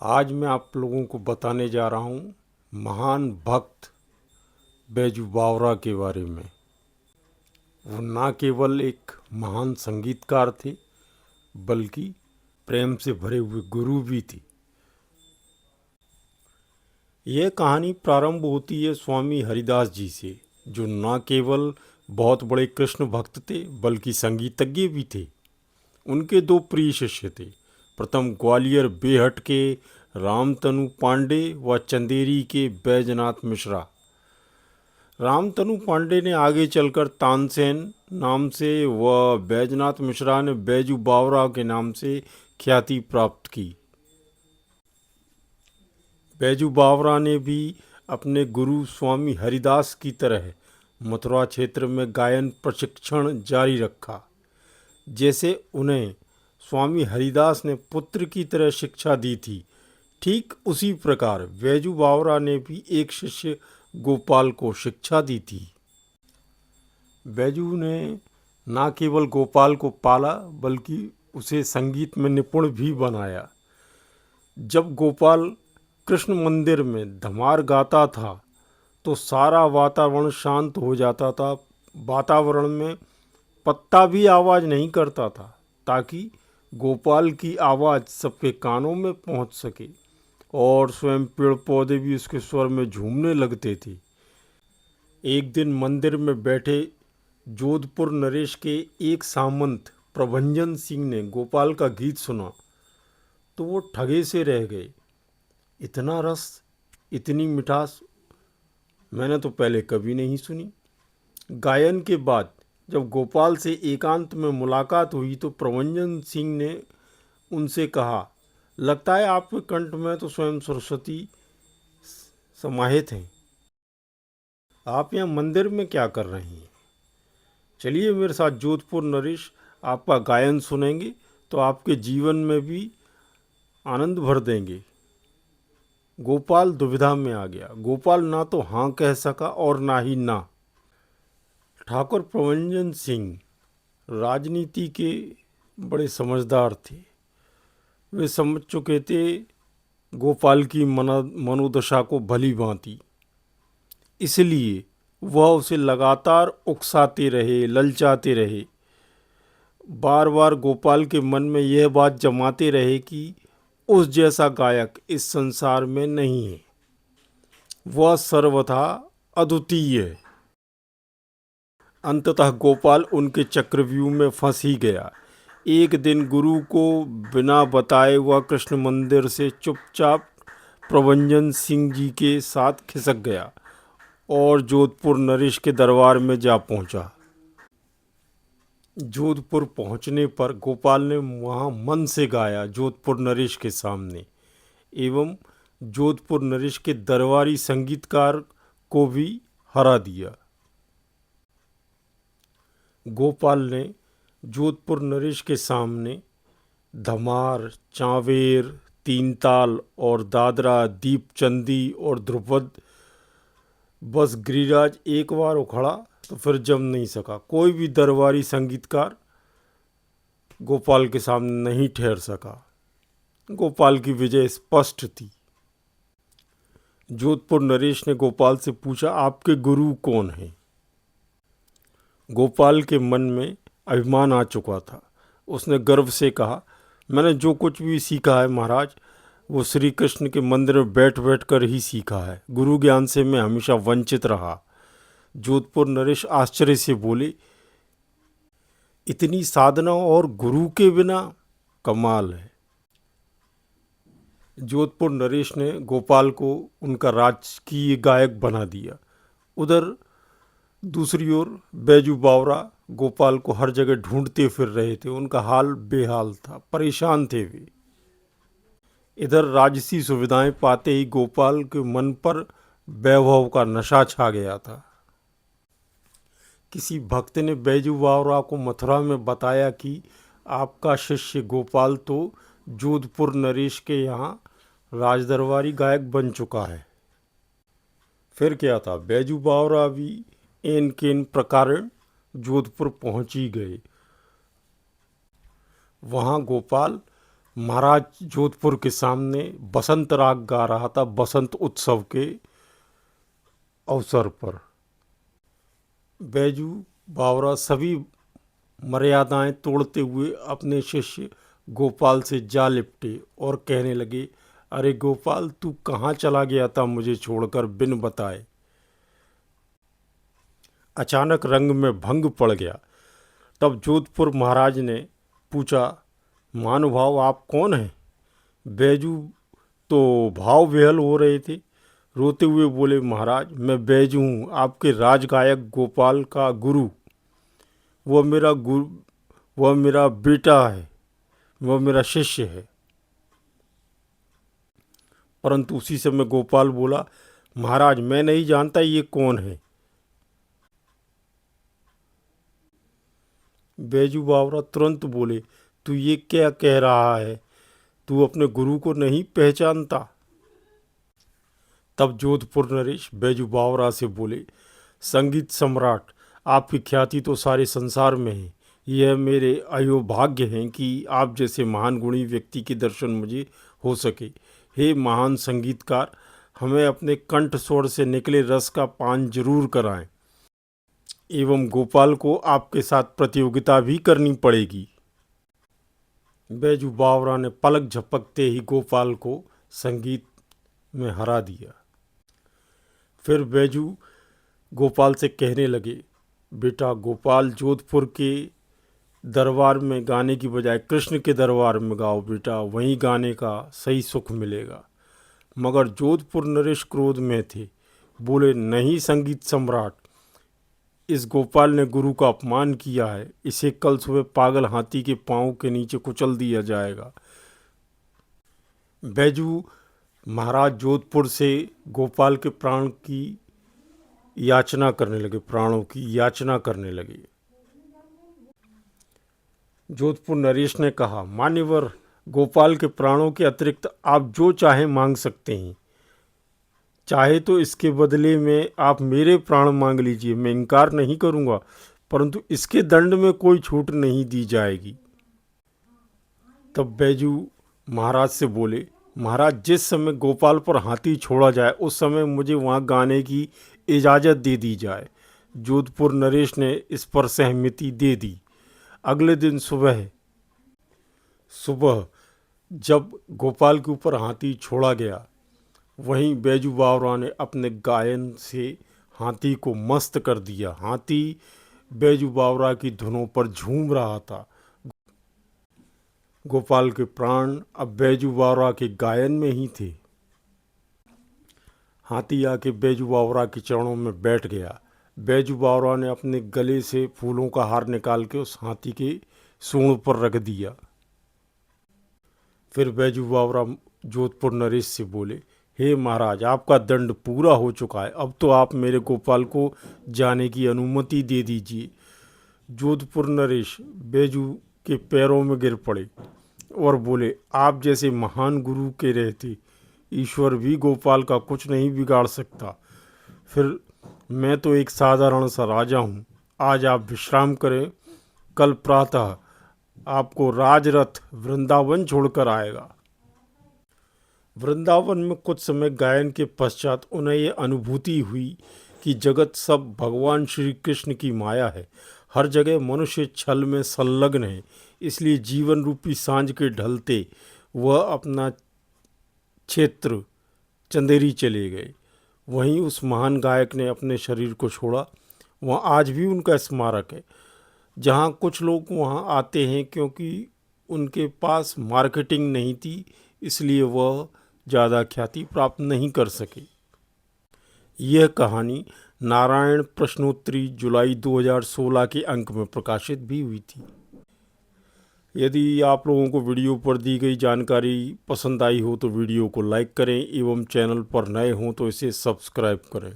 आज मैं आप लोगों को बताने जा रहा हूँ महान भक्त बैजू बावरा के बारे में। वो ना केवल एक महान संगीतकार थे बल्कि प्रेम से भरे हुए गुरु भी थे। यह कहानी प्रारंभ होती है स्वामी हरिदास जी से, जो ना केवल बहुत बड़े कृष्ण भक्त थे बल्कि संगीतज्ञ भी थे। उनके दो प्रिय शिष्य थे। प्रथम ग्वालियर बेहट के रामतनु पांडे व चंदेरी के बैजनाथ मिश्रा। रामतनु पांडे ने आगे चलकर तानसेन नाम से व बैजनाथ मिश्रा ने बैजू बावरा के नाम से ख्याति प्राप्त की। बैजू बावरा ने भी अपने गुरु स्वामी हरिदास की तरह मथुरा क्षेत्र में गायन प्रशिक्षण जारी रखा। जैसे उन्हें स्वामी हरिदास ने पुत्र की तरह शिक्षा दी थी, ठीक उसी प्रकार बैजू बावरा ने भी एक शिष्य गोपाल को शिक्षा दी थी। बैजू ने न केवल गोपाल को पाला बल्कि उसे संगीत में निपुण भी बनाया। जब गोपाल कृष्ण मंदिर में धमार गाता था तो सारा वातावरण शांत हो जाता था। वातावरण में पत्ता भी आवाज़ नहीं करता था ताकि गोपाल की आवाज़ सबके कानों में पहुंच सके, और स्वयं पेड़ पौधे भी उसके स्वर में झूमने लगते थे। एक दिन मंदिर में बैठे जोधपुर नरेश के एक सामंत प्रभंजन सिंह ने गोपाल का गीत सुना तो वो ठगे से रह गए। इतना रस, इतनी मिठास मैंने तो पहले कभी नहीं सुनी। गायन के बाद जब गोपाल से एकांत में मुलाकात हुई तो प्रभंजन सिंह ने उनसे कहा, लगता है आपके कंठ में तो स्वयं सरस्वती समाहित हैं। आप यहाँ मंदिर में क्या कर रहे हैं? चलिए मेरे साथ जोधपुर नरेश आपका गायन सुनेंगे तो आपके जीवन में भी आनंद भर देंगे। गोपाल दुविधा में आ गया। गोपाल ना तो हाँ कह सका और ना ही ना। ठाकुर प्रभंजन सिंह राजनीति के बड़े समझदार थे। वे समझ चुके थे गोपाल की मनोदशा को भली भांति, इसलिए वह उसे लगातार उकसाते रहे, ललचाते रहे। बार बार गोपाल के मन में यह बात जमाते रहे कि उस जैसा गायक इस संसार में नहीं है, वह सर्वथा अद्वितीय है। अंततः गोपाल उनके चक्रव्यूह में फंस ही गया। एक दिन गुरु को बिना बताए वह कृष्ण मंदिर से चुपचाप प्रभंजन सिंह जी के साथ खिसक गया और जोधपुर नरेश के दरबार में जा पहुंचा। जोधपुर पहुंचने पर गोपाल ने वहां मन से गाया जोधपुर नरेश के सामने, एवं जोधपुर नरेश के दरबारी संगीतकार को भी हरा दिया। गोपाल ने जोधपुर नरेश के सामने धमार, चावेर, तीन ताल और दादरा, दीपचंदी और ध्रुपद, बस गिरिराज एक बार उखड़ा तो फिर जम नहीं सका। कोई भी दरबारी संगीतकार गोपाल के सामने नहीं ठहर सका। गोपाल की विजय स्पष्ट थी। जोधपुर नरेश ने गोपाल से पूछा, आपके गुरु कौन हैं? गोपाल के मन में अभिमान आ चुका था। उसने गर्व से कहा, मैंने जो कुछ भी सीखा है महाराज, वो श्री कृष्ण के मंदिर में बैठ बैठ कर ही सीखा है। गुरु ज्ञान से मैं हमेशा वंचित रहा। जोधपुर नरेश आश्चर्य से बोले, इतनी साधना और गुरु के बिना? कमाल है। जोधपुर नरेश ने गोपाल को उनका राजकीय गायक बना दिया। उधर दूसरी ओर बैजू बावरा गोपाल को हर जगह ढूंढते फिर रहे थे। उनका हाल बेहाल था, परेशान थे वे। इधर राजसी सुविधाएं पाते ही गोपाल के मन पर वैभव का नशा छा गया था। किसी भक्त ने बैजू बावरा को मथुरा में बताया कि आपका शिष्य गोपाल तो जोधपुर नरेश के यहाँ राजदरबारी गायक बन चुका है। फिर क्या था, बैजू बावरा भी एन केन प्रकार जोधपुर पहुंच ही गए। वहां गोपाल महाराज जोधपुर के सामने बसंत राग गा रहा था बसंत उत्सव के अवसर पर। बैजू बावरा सभी मर्यादाएं तोड़ते हुए अपने शिष्य गोपाल से जा लिपटे और कहने लगे, अरे गोपाल, तू कहाँ चला गया था मुझे छोड़कर बिन बताए? अचानक रंग में भंग पड़ गया। तब जोधपुर महाराज ने पूछा, महानुभाव आप कौन हैं? बैजू तो भाव विहल हो रहे थे। रोते हुए बोले, महाराज मैं बैजू हूँ, आपके राजगायक गोपाल का गुरु। वह मेरा बेटा है, वह मेरा शिष्य है। परंतु उसी समय गोपाल बोला, महाराज मैं नहीं जानता ये कौन है। बैजू बावरा तुरंत बोले, तू ये क्या कह रहा है? तू अपने गुरु को नहीं पहचानता? तब जोधपुर नरेश बैजू बावरा से बोले, संगीत सम्राट, आपकी ख्याति तो सारे संसार में है। यह मेरे अयोभाग्य हैं कि आप जैसे महान गुणी व्यक्ति के दर्शन मुझे हो सके। हे महान संगीतकार, हमें अपने कंठ स्वर से निकले रस का पान जरूर कराएं। एवं गोपाल को आपके साथ प्रतियोगिता भी करनी पड़ेगी। बैजू बावरा ने पलक झपकते ही गोपाल को संगीत में हरा दिया। फिर बैजू गोपाल से कहने लगे, बेटा गोपाल, जोधपुर के दरबार में गाने की बजाय कृष्ण के दरबार में गाओ बेटा, वहीं गाने का सही सुख मिलेगा। मगर जोधपुर नरेश क्रोध में थे। बोले, नहीं संगीत सम्राट, इस गोपाल ने गुरु का अपमान किया है। इसे कल सुबह पागल हाथी के पांव के नीचे कुचल दिया जाएगा। बैजू महाराज जोधपुर से गोपाल के प्राणों की याचना करने लगे। जोधपुर नरेश ने कहा, मान्यवर, गोपाल के प्राणों के अतिरिक्त आप जो चाहे मांग सकते हैं। चाहे तो इसके बदले में आप मेरे प्राण मांग लीजिए, मैं इनकार नहीं करूंगा, परंतु इसके दंड में कोई छूट नहीं दी जाएगी। तब बैजू महाराज से बोले, महाराज जिस समय गोपाल पर हाथी छोड़ा जाए उस समय मुझे वहाँ गाने की इजाज़त दे दी जाए। जोधपुर नरेश ने इस पर सहमति दे दी। अगले दिन सुबह जब गोपाल के ऊपर हाथी छोड़ा गया, वहीं बैजू बावरा ने अपने गायन से हाथी को मस्त कर दिया। हाथी बैजू बावरा की धुनों पर झूम रहा था। गोपाल के प्राण अब बैजू बावरा के गायन में ही थे। हाथी आके बैजू बावरा के चरणों में बैठ गया। बैजू बावरा ने अपने गले से फूलों का हार निकाल के उस हाथी के सूंड पर रख दिया। फिर बैजू बावरा जोधपुर नरेश से बोले, हे महाराज, आपका दंड पूरा हो चुका है, अब तो आप मेरे गोपाल को जाने की अनुमति दे दीजिए। जोधपुर नरेश बैजू के पैरों में गिर पड़े और बोले, आप जैसे महान गुरु के रहते ईश्वर भी गोपाल का कुछ नहीं बिगाड़ सकता। फिर मैं तो एक साधारण सा राजा हूँ। आज आप विश्राम करें, कल प्रातः आपको राजरथ वृंदावन छोड़कर आएगा। वृंदावन में कुछ समय गायन के पश्चात उन्हें यह अनुभूति हुई कि जगत सब भगवान श्री कृष्ण की माया है। हर जगह मनुष्य छल में संलग्न है। इसलिए जीवन रूपी सांझ के ढलते वह अपना क्षेत्र चंदेरी चले गए। वहीं उस महान गायक ने अपने शरीर को छोड़ा। वहाँ आज भी उनका स्मारक है, जहाँ कुछ लोग वहाँ आते हैं क्योंकि उनके पास मार्केटिंग नहीं थी, इसलिए वह ज़्यादा ख्याति प्राप्त नहीं कर सके। यह कहानी नारायण प्रश्नोत्तरी जुलाई 2016 के अंक में प्रकाशित भी हुई थी। यदि आप लोगों को वीडियो पर दी गई जानकारी पसंद आई हो तो वीडियो को लाइक करें एवं चैनल पर नए हों तो इसे सब्सक्राइब करें।